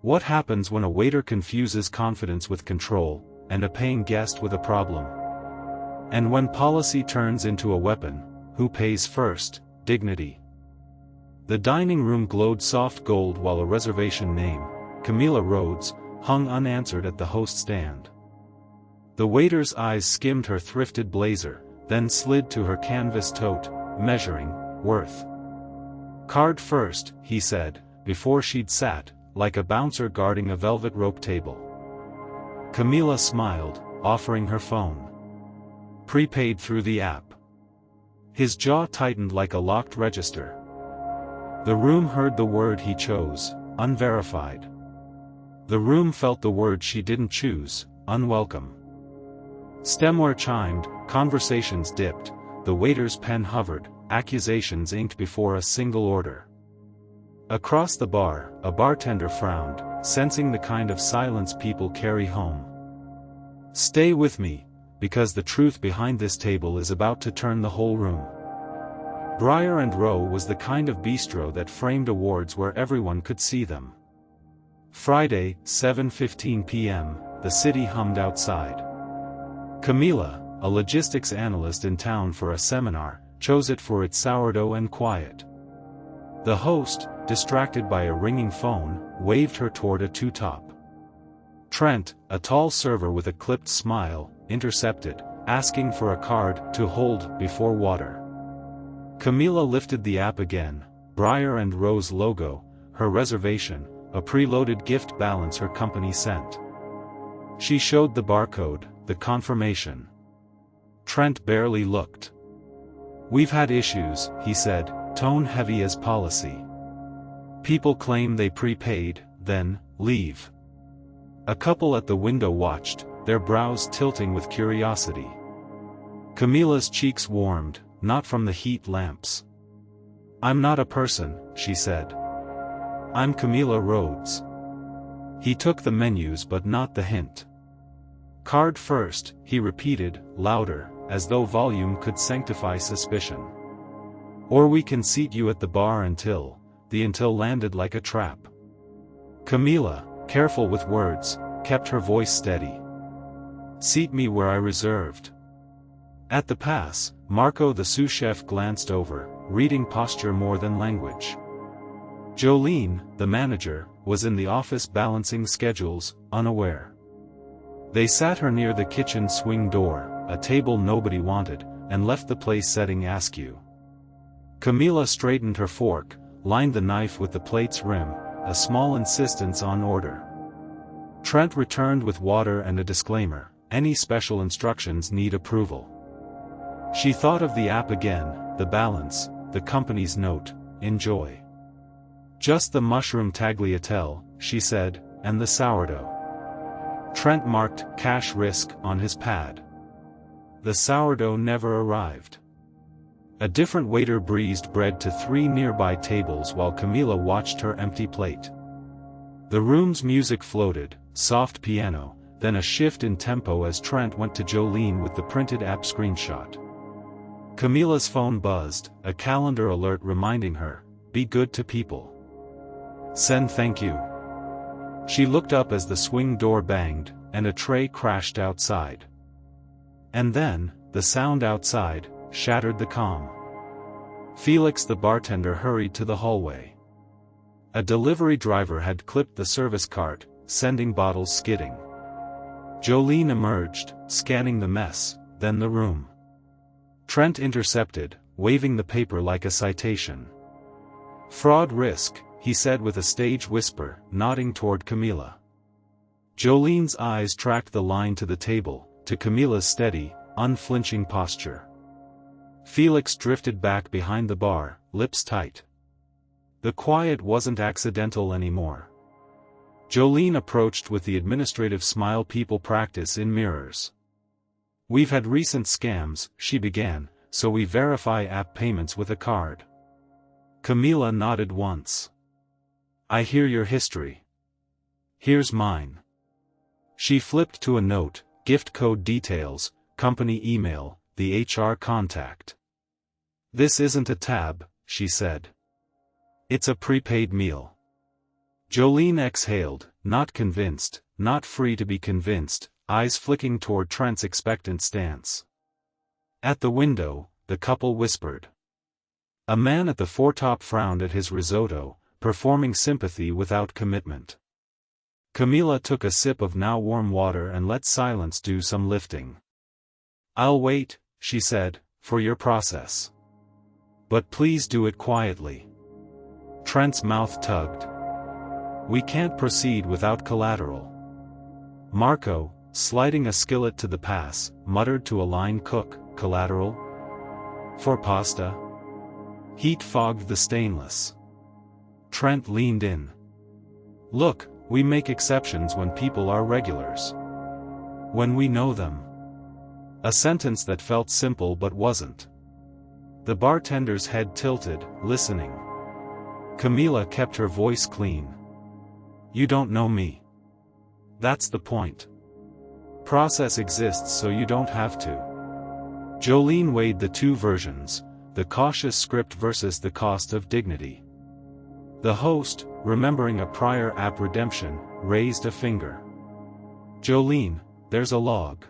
What happens when a waiter confuses confidence with control, and a paying guest with a problem? And when policy turns into a weapon, who pays first? Dignity. The dining room glowed soft gold while a reservation name, Camila Rhodes, hung unanswered at the host stand. The waiter's eyes skimmed her thrifted blazer, then slid to her canvas tote, measuring worth. Card first, he said, before she'd sat, like a bouncer guarding a velvet rope table. Camila smiled, offering her phone. Prepaid through the app. His jaw tightened like a locked register. The room heard the word he chose, unverified. The room felt the word she didn't choose, unwelcome. Stemware chimed, conversations dipped, the waiter's pen hovered, accusations inked before a single order. Across the bar, a bartender frowned, sensing the kind of silence people carry home. Stay with me, because the truth behind this table is about to turn the whole room. Briar and Row was the kind of bistro that framed awards where everyone could see them. Friday, 7:15 p.m., the city hummed outside. Camila, a logistics analyst in town for a seminar, chose it for its sourdough and quiet. The host, distracted by a ringing phone, waved her toward a two-top. Trent, a tall server with a clipped smile, intercepted, asking for a card to hold before water. Camila lifted the app again, Briar and Row's logo, her reservation, a preloaded gift balance her company sent. She showed the barcode, the confirmation. Trent barely looked. We've had issues, he said, tone heavy as policy. People claim they prepaid, then leave. A couple at the window watched, their brows tilting with curiosity. Camila's cheeks warmed, not from the heat lamps. I'm not a person, she said. I'm Camila Rhodes. He took the menus but not the hint. Card first, he repeated, louder, as though volume could sanctify suspicion. Or we can seat you at the bar until, the until landed like a trap. Camila, careful with words, kept her voice steady. Seat me where I reserved. At the pass, Marco the sous chef glanced over, reading posture more than language. Jolene, the manager, was in the office balancing schedules, unaware. They sat her near the kitchen swing door, a table nobody wanted, and left the place setting askew. Camila straightened her fork, lined the knife with the plate's rim, a small insistence on order. Trent returned with water and a disclaimer, any special instructions need approval. She thought of the app again, the balance, the company's note, enjoy. Just the mushroom tagliatelle, she said, and the sourdough. Trent marked cash risk on his pad. The sourdough never arrived. A different waiter breezed bread to 3 nearby tables while Camila watched her empty plate. The room's music floated, soft piano, then a shift in tempo as Trent went to Jolene with the printed app screenshot. Camila's phone buzzed, a calendar alert reminding her, be good to people. Send thank you. She looked up as the swing door banged, and a tray crashed outside. And then, the sound outside, shattered the calm. Felix the bartender hurried to the hallway. A delivery driver had clipped the service cart, sending bottles skidding. Jolene emerged, scanning the mess, then the room. Trent intercepted, waving the paper like a citation. Fraud risk, he said with a stage whisper, nodding toward Camila. Jolene's eyes tracked the line to the table, to Camila's steady, unflinching posture. Felix drifted back behind the bar, lips tight. The quiet wasn't accidental anymore. Jolene approached with the administrative smile people practice in mirrors. We've had recent scams, she began, so we verify app payments with a card. Camila nodded once. I hear your history. Here's mine. She flipped to a note, gift code details, company email, the HR contact. This isn't a tab, she said. It's a prepaid meal. Jolene exhaled, not convinced, not free to be convinced, eyes flicking toward Trent's expectant stance. At the window, the couple whispered. A man at the foretop frowned at his risotto, performing sympathy without commitment. Camila took a sip of now warm water and let silence do some lifting. "I'll wait," she said, "for your process. But please do it quietly." Trent's mouth tugged. "We can't proceed without collateral." Marco, sliding a skillet to the pass, muttered to a line cook, "Collateral? For pasta?" Heat fogged the stainless. Trent leaned in. "Look, we make exceptions when people are regulars. When we know them." A sentence that felt simple but wasn't. The bartender's head tilted, listening. Camila kept her voice clean. "You don't know me. That's the point. Process exists so you don't have to." Jolene weighed the two versions, the cautious script versus the cost of dignity. The host, remembering a prior app redemption, raised a finger. "Jolene, there's a log."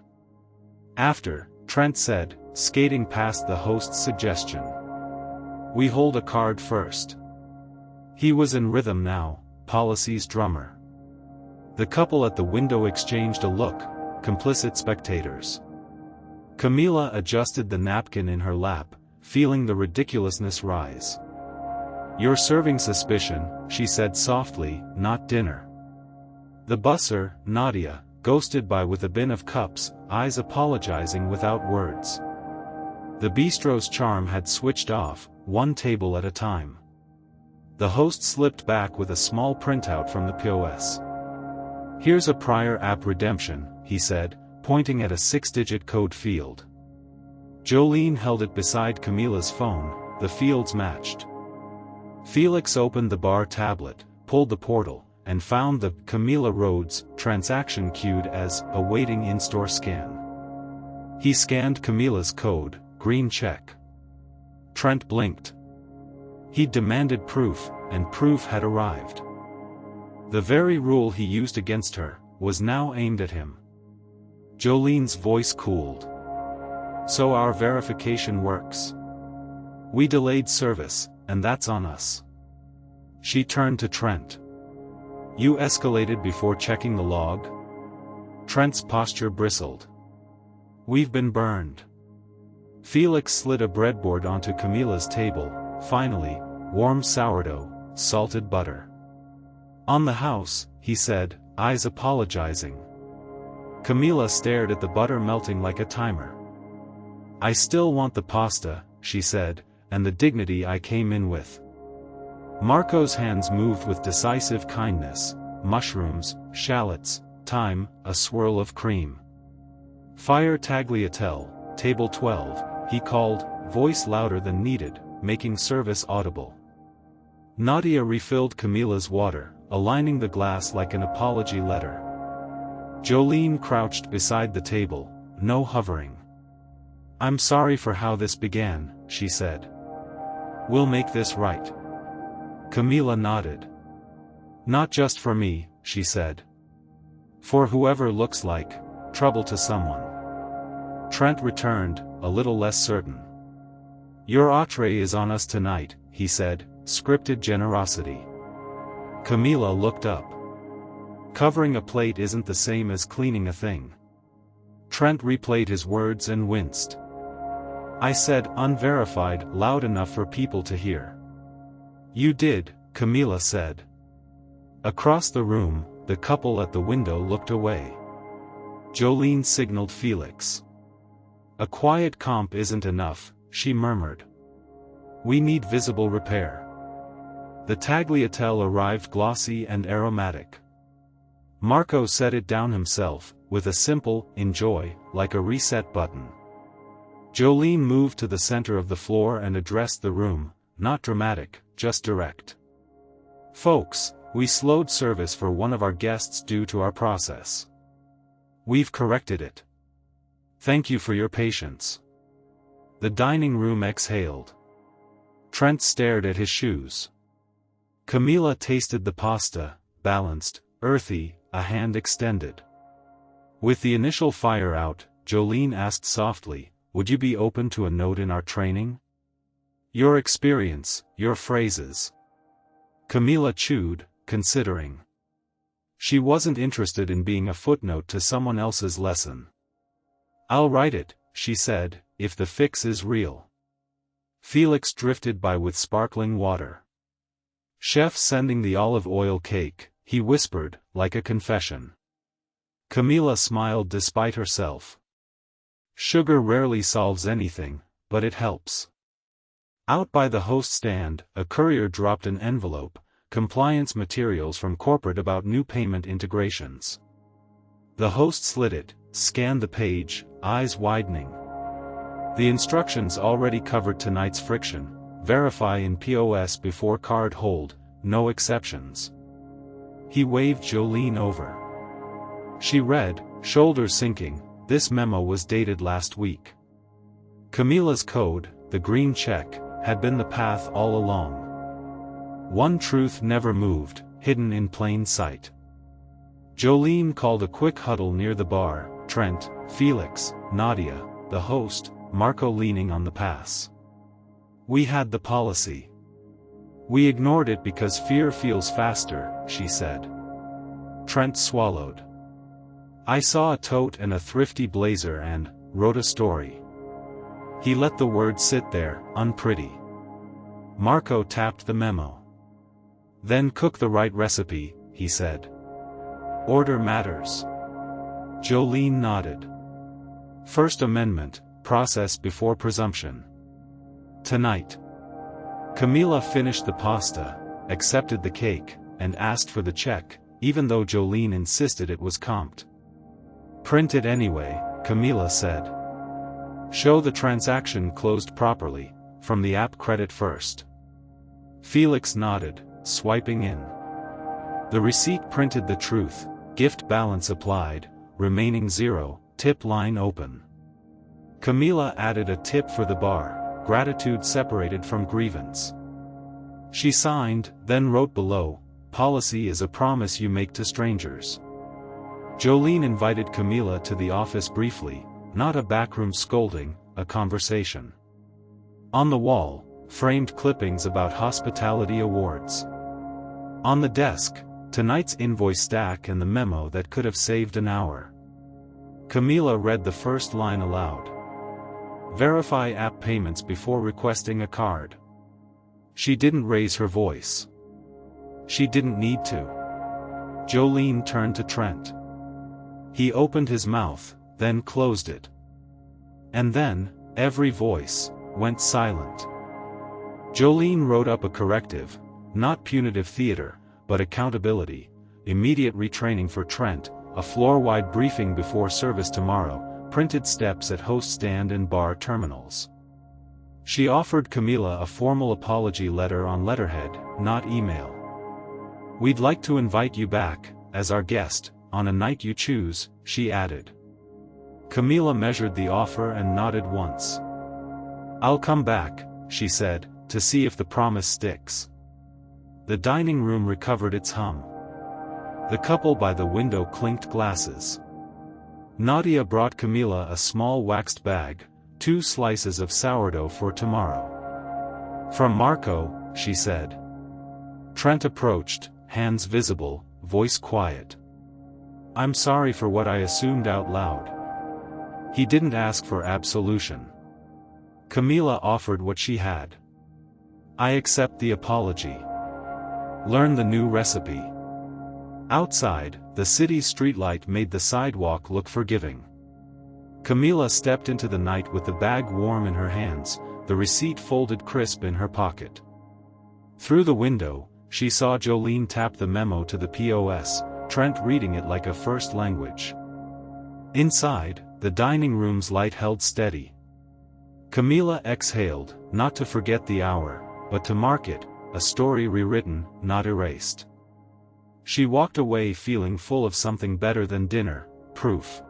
"After," Trent said, skating past the host's suggestion. "We hold a card first." He was in rhythm now, policy's drummer. The couple at the window exchanged a look, complicit spectators. Camila adjusted the napkin in her lap, feeling the ridiculousness rise. "You're serving suspicion," she said softly, "not dinner." The busser, Nadia, ghosted by with a bin of cups, eyes apologizing without words. The bistro's charm had switched off, one table at a time. The host slipped back with a small printout from the POS. "Here's a prior app redemption," he said, pointing at a 6-digit code field. Jolene held it beside Camila's phone, the fields matched. Felix opened the bar tablet, pulled the portal, and found the Camila Rhodes transaction queued as awaiting in-store scan. He scanned Camila's code, green check. Trent blinked. He demanded proof, and proof had arrived. The very rule he used against her was now aimed at him. Jolene's voice cooled. "So our verification works. We delayed service, and that's on us." She turned to Trent. "You escalated before checking the log?" Trent's posture bristled. "We've been burned." Felix slid a breadboard onto Camila's table, finally, warm sourdough, salted butter. "On the house," he said, eyes apologizing. Camila stared at the butter melting like a timer. "I still want the pasta," she said, "and the dignity I came in with." Marco's hands moved with decisive kindness, mushrooms, shallots, thyme, a swirl of cream. "Fire tagliatelle, table 12, he called, voice louder than needed, making service audible. Nadia refilled Camila's water, aligning the glass like an apology letter. Jolene crouched beside the table, no hovering. "I'm sorry for how this began," she said. "We'll make this right." Camila nodded. "Not just for me," she said. "For whoever looks like trouble to someone." Trent returned, a little less certain. "Your entree is on us tonight," he said, scripted generosity. Camila looked up. Covering a plate isn't the same as cleaning a thing. Trent replayed his words and winced. "I said unverified loud enough for people to hear." "You did," Camila said. Across the room, the couple at the window looked away. Jolene signaled Felix. "A quiet comp isn't enough," she murmured. "We need visible repair." The tagliatelle arrived glossy and aromatic. Marco set it down himself, with a simple, enjoy, like a reset button. Jolene moved to the center of the floor and addressed the room, not dramatic, just direct. "Folks, we slowed service for one of our guests due to our process. We've corrected it. Thank you for your patience." The dining room exhaled. Trent stared at his shoes. Camila tasted the pasta, balanced, earthy, a hand extended. With the initial fire out, Jolene asked softly, "Would you be open to a note in our training? Your experience, your phrases." Camila chewed, considering. She wasn't interested in being a footnote to someone else's lesson. "I'll write it," she said, "if the fix is real." Felix drifted by with sparkling water. "Chef sending the olive oil cake," he whispered, like a confession. Camila smiled despite herself. Sugar rarely solves anything, but it helps. Out by the host stand, a courier dropped an envelope, compliance materials from corporate about new payment integrations. The host slid it, scanned the page, eyes widening. The instructions already covered tonight's friction: verify in POS before card hold, no exceptions. He waved Jolene over. She read, shoulders sinking, this memo was dated last week. Camila's code, the green check, had been the path all along. One truth never moved, hidden in plain sight. Jolene called a quick huddle near the bar: Trent, Felix, Nadia, the host, Marco leaning on the pass. "We had the policy. We ignored it because fear feels faster," she said. Trent swallowed. "I saw a tote and a thrifty blazer and wrote a story." He let the word sit there, unpretty. Marco tapped the memo. "Then cook the right recipe," he said. "Order matters." Jolene nodded. "First Amendment, process before presumption. Tonight." Camila finished the pasta, accepted the cake, and asked for the check, even though Jolene insisted it was comped. "Print it anyway," Camila said. "Show the transaction closed properly, from the app credit first." Felix nodded, swiping in. The receipt printed the truth: gift balance applied, remaining 0, tip line open. Camila added a tip for the bar, gratitude separated from grievance. She signed, then wrote below, "Policy is a promise you make to strangers." Jolene invited Camila to the office briefly, not a backroom scolding, a conversation. On the wall, framed clippings about hospitality awards. On the desk, tonight's invoice stack and the memo that could have saved an hour. Camila read the first line aloud. "Verify app payments before requesting a card." She didn't raise her voice. She didn't need to. Jolene turned to Trent. He opened his mouth, then closed it. And then, every voice went silent. Jolene wrote up a corrective: not punitive theater, but accountability, immediate retraining for Trent, a floor-wide briefing before service tomorrow, printed steps at host stand and bar terminals. She offered Camila a formal apology letter on letterhead, not email. "We'd like to invite you back, as our guest, on a night you choose," she added. Camila measured the offer and nodded once. "I'll come back," she said, "to see if the promise sticks." The dining room recovered its hum. The couple by the window clinked glasses. Nadia brought Camila a small waxed bag, 2 slices of sourdough for tomorrow. "From Marco," she said. Trent approached, hands visible, voice quiet. "I'm sorry for what I assumed out loud." He didn't ask for absolution. Camila offered what she had. "I accept the apology. Learn the new recipe." Outside, the city's streetlight made the sidewalk look forgiving. Camila stepped into the night with the bag warm in her hands, the receipt folded crisp in her pocket. Through the window, she saw Jolene tap the memo to the POS, Trent reading it like a first language. Inside, the dining room's light held steady. Camila exhaled, not to forget the hour, but to mark it, a story rewritten, not erased. She walked away feeling full of something better than dinner: proof.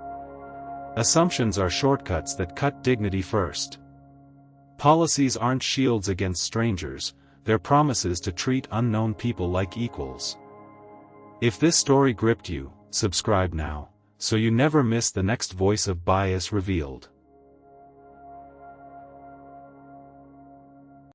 Assumptions are shortcuts that cut dignity first. Policies aren't shields against strangers, they're promises to treat unknown people like equals. If this story gripped you, subscribe now, so you never miss the next voice of bias revealed.